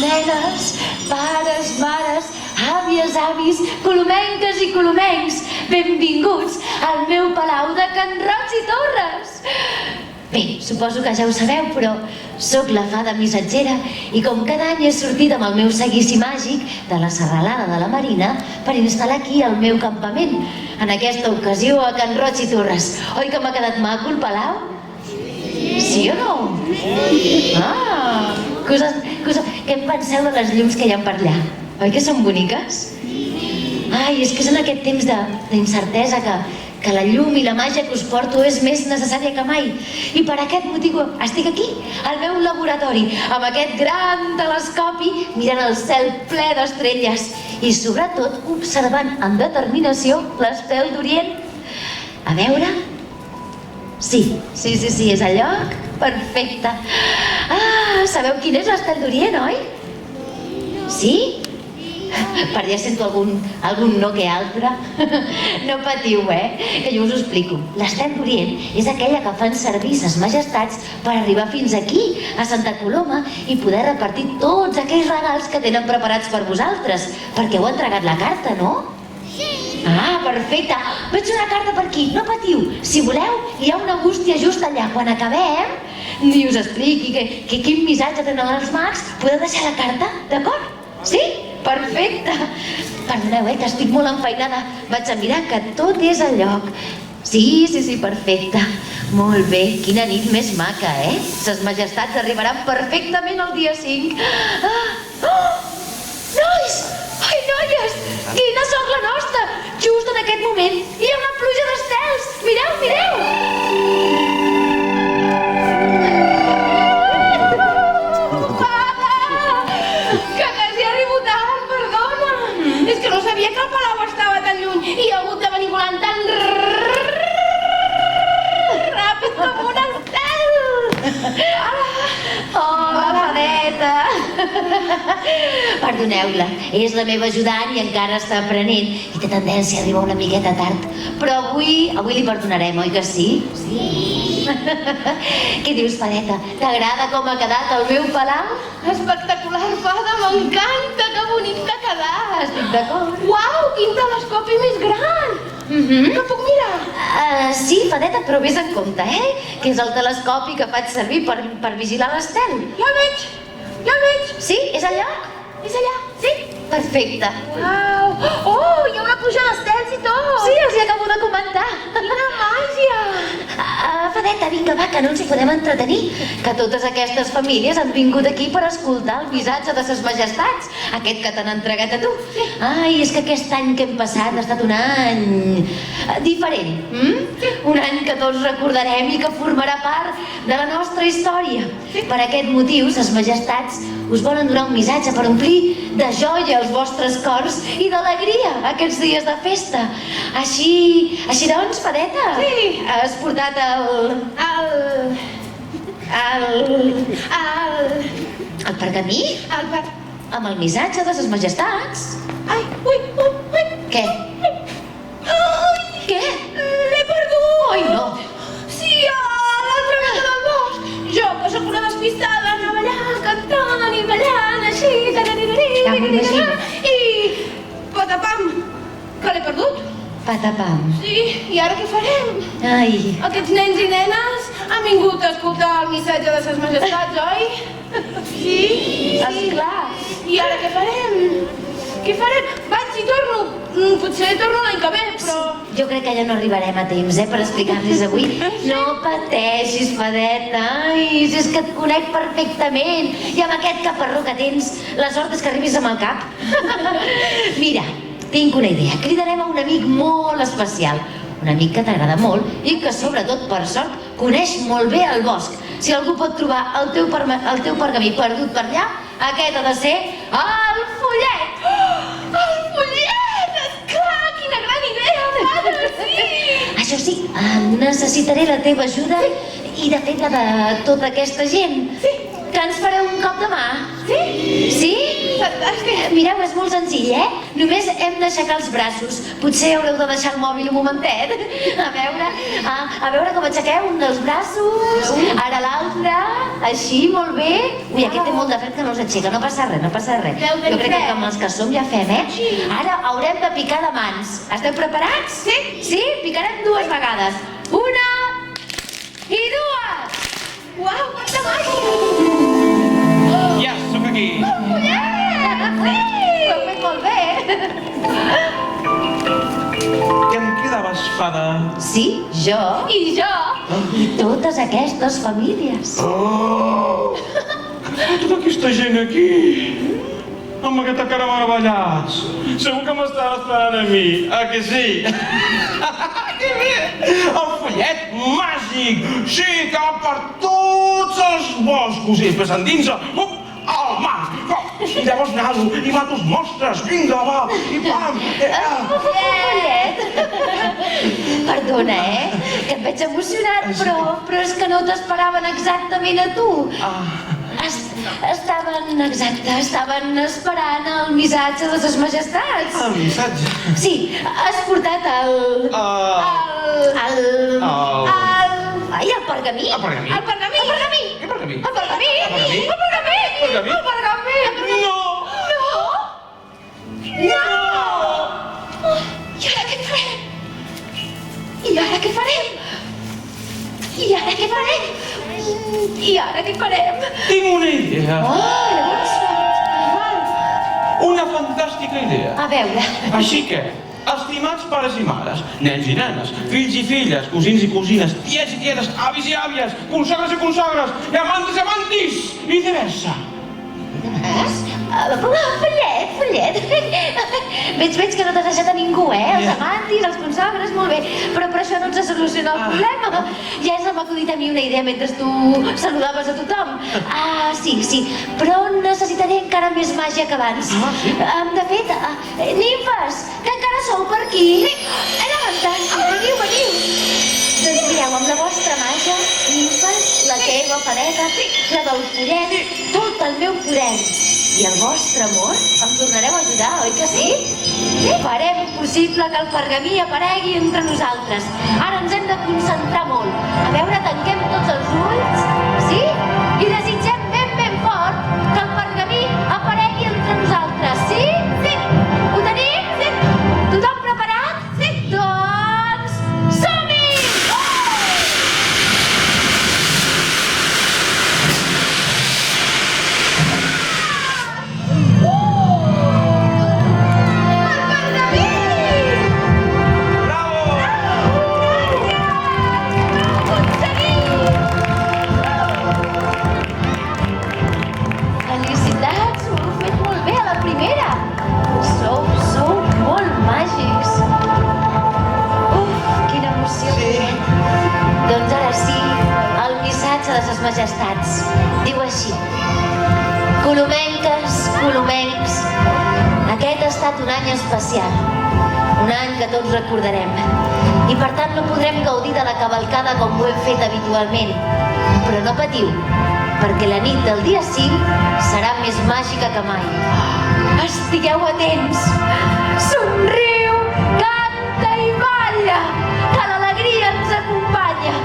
nenes, pares, mares, àvies, avis, colomenques i colomencs, benvinguts al meu palau de Can Roig i Torres. Bé, suposo que ja ho sabeu, però sóc la fada missatgera i com cada any he sortit amb el meu seguici màgic de la serralada de la Marina per instal·lar aquí el meu campament. En aquesta ocasió a Can Roig i Torres. Oi que m'ha quedat maco el palau? Sí o no? Ah, què en penseu de les llums que hi ha per allà? Oi que són boniques? Ai, és que és en aquest temps d'incertesa que la llum i la màgia que us porto és més necessària que mai. I per aquest motiu estic aquí, al meu laboratori, amb aquest gran telescopi, mirant el cel ple d'estrelles i sobretot observant amb determinació l'estel d'Orient. A veure... Sí, és el lloc. Perfecte. Ah, sabeu quin és l'estel d'Orient, oi? Sí? Per allà sento algun no que altre. No patiu, que jo us ho explico. L'estel d'Orient és aquella que fan servir ses majestats per arribar fins aquí, a Santa Coloma, i poder repartir tots aquells regals que tenen preparats per vosaltres, perquè heu entregat la carta, no? Ah, perfecte. Veig una carta per aquí, no patiu. Si voleu, hi ha una bústia just allà. Quan acabem i us expliqui quin missatge tenen els mags, podeu deixar la carta, d'acord? Sí? Perfecte. Perdoneu, que estic molt enfeinada. Vaig a mirar que tot és al lloc. Sí, perfecte. Molt bé, quina nit més maca, Ses majestats arribaran perfectament el dia 5. Nois! Ai, noies! Quina sort la nostra! Just en aquest moment hi ha una pluja d'estels! Mireu, mireu! Fada! Que quasi arribo tard, perdona! És que no sabia que el palau estava tan lluny i he hagut de venir volant tan ràpid com un estel! Hola, fadeta! Perdoneu-la, és la meva ajudant i encara està aprenent i té tendència a arribar una miqueta tard. Però avui li perdonarem, oi que sí? Sí! Què dius, fadeta? T'agrada com ha quedat el meu palau? Espectacular, fada, m'encanta, que bonic que ha quedat! Estic d'acord. Uau, quin telescopi més gran! Que puc mirar? Sí, fadeta, però vés en compte, que és el telescopi que faig servir per vigilar l'estel. Ja el veig! Sí? És allà? És allà? Sí? Perfecte. Uau! Oh, hi ha una pluja d'estels i tot! Sí, els hi acabo de comentar. Quina màgia! Fadeta, vinga, va, que no ens hi podem entretenir. Que totes aquestes famílies han vingut aquí per escoltar el missatge de ses majestats, aquest que t'han entregat a tu. Ai, és que aquest any que hem passat ha estat un any diferent. Un any que tots recordarem i que formarà part de la nostra història. Per aquest motiu, ses majestats us volen donar un missatge per omplir de joia els vostres cors i d'alegria aquests dies de festa. Així doncs, fadeta? Sí. Has portat el pergamí? Amb el missatge de ses majestats? Ai, ui. Què? Què? L'he perdut! Ai, no! Sí, a l'altra banda del bosc. Jo, que sóc una despistada, anava allà cantant i ballant, així, i... patapam, que l'he perdut. Patapam. Sí, i ara què farem? Ai. Aquests nens i nenes han vingut a escoltar el missatge de ses majestats, oi? Sí. Esclar. I ara què farem? Què farem? Vaig i torno. Potser torno l'any que ve, però... Jo crec que ja no arribarem a temps, per explicar-los avui. No pateixis, fadeta. Ai, si és que et conec perfectament. I amb aquest caparró que tens, la sort és que arribis amb el cap. Mira, tinc una idea. Cridarem a un amic molt especial. Un amic que t'agrada molt i que, sobretot, per sort, coneix molt bé el bosc. Si algú pot trobar el teu pergamí perdut per allà, aquest ha de ser el Follet! El Follet! Esclar, quina gran idea, fada, sí! Això sí, necessitaré la teva ajuda i de fet la de tota aquesta gent. Sí. Que ens fareu un cop de mà. Sí? Sí? Fantàstic! Mireu, és molt senzill, Només hem d'aixecar els braços. Potser haureu de deixar el mòbil un momentet. A veure com aixequeu un dels braços, ara l'altre, així, molt bé. Ui, aquest té molt de fred que no s'aixeca, no passa res, no passa res. Jo crec que amb els que som ja fem, Ara haurem de picar de mans. Esteu preparats? Sí. Sí? Picarem 2 vegades. 1 i 2! Uau, quanta màgia! Ja sóc aquí! Sí! Ho heu fet molt bé! Què em quedaves, fada? Sí, jo. I jo. I totes aquestes famílies. Oh! Tota aquesta gent aquí! Amb aquesta cara meravellats! Segur que m'estan esperant a mi, que sí? Que bé! El follet màgic! Sí, que va per tots els boscos i després endinsa al mar! I llavors nado i mato els monstres! Vinga, va! I pam! Follet! Perdona, que et veig emocionat, però és que no t'esperaven exactament a tu. Estaven esperant el missatge de ses majestats. El missatge? Sí, has portat el pergamí. El pergamí? El pergamí. El pergamí. Què pergamí? El pergamí. El pergamí? El pergamí. Pergamí? El pergamí. No! No! I ara què farem? I ara què farem? I ara què farem? I ara què farem? Tinc una idea! Llavors... Una fantàstica idea! A veure... Així que, estimats pares i mares, nens i nenes, fills i filles, cosins i cosines, tiets i tietes, avis i àvies, consagres i consagres, i amantes i amantis, i viceversa. Follet. Veig que no t'has deixat a ningú, Els amantis, els consagres, molt bé. Però per això no ens soluciona el problema. Ja ens hem acudit a mi una idea mentre tu saludaves a tothom. Sí. Però necessitaré encara més màgia que abans. De fet, nimfes, que encara sou per aquí. Elementats, veniu. Doncs mireu, amb la vostra màgia, nimfes, la teva fadeta, la del follet, tot el meu poder i el vostre amor, em tornareu a ajudar, oi que sí? Farem possible que el pergamí aparegui entre nosaltres. Ara ens hem de concentrar molt. A veure, tanquem tots els ulls, sí? I desitgem ben fort que el pergamí aparegui entre nosaltres, sí? Sí. Ho tenim? Sí. Tothom preparat? Sí. Doncs, som-hi! Felicitats, ho heu fet molt bé a la primera. Sou molt màgics. Quina emoció. Doncs ara sí, el missatge de ses majestats. Diu així. Colomenques, colomencs, aquest ha estat un any especial. Un any que tots recordarem. I per tant no podrem gaudir de la cavalcada com ho hem fet habitualment. Però no patiu, perquè la nit del dia 5 serà més màgica que mai. Estigueu atents! Somriu, canta i balla, que l'alegria ens acompanya.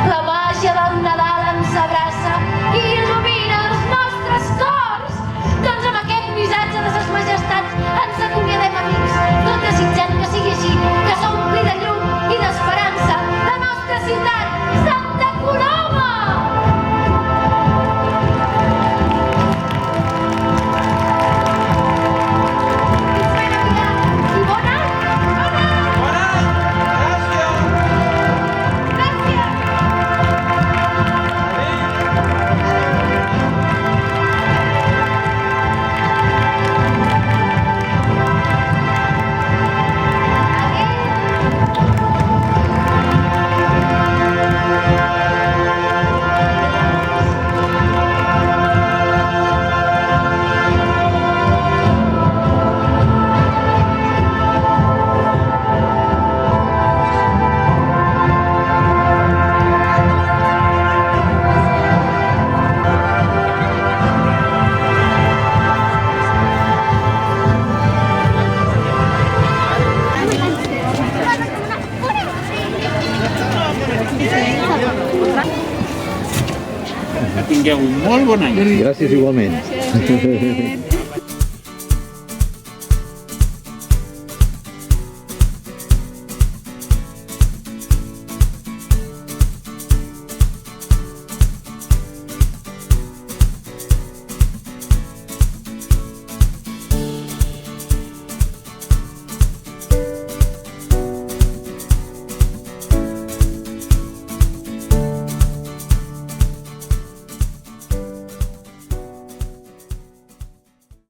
La màgia del Nadal ens abraça i il·lumina els nostres cors. Doncs amb aquest missatge de ses majestats ens acomiadem, amics, tot desitjant que sigui així, que s'ompli de llum i d'esperança la nostra ciutat, Santa Coloma! tingueu un molt bon any. Gràcies igualment.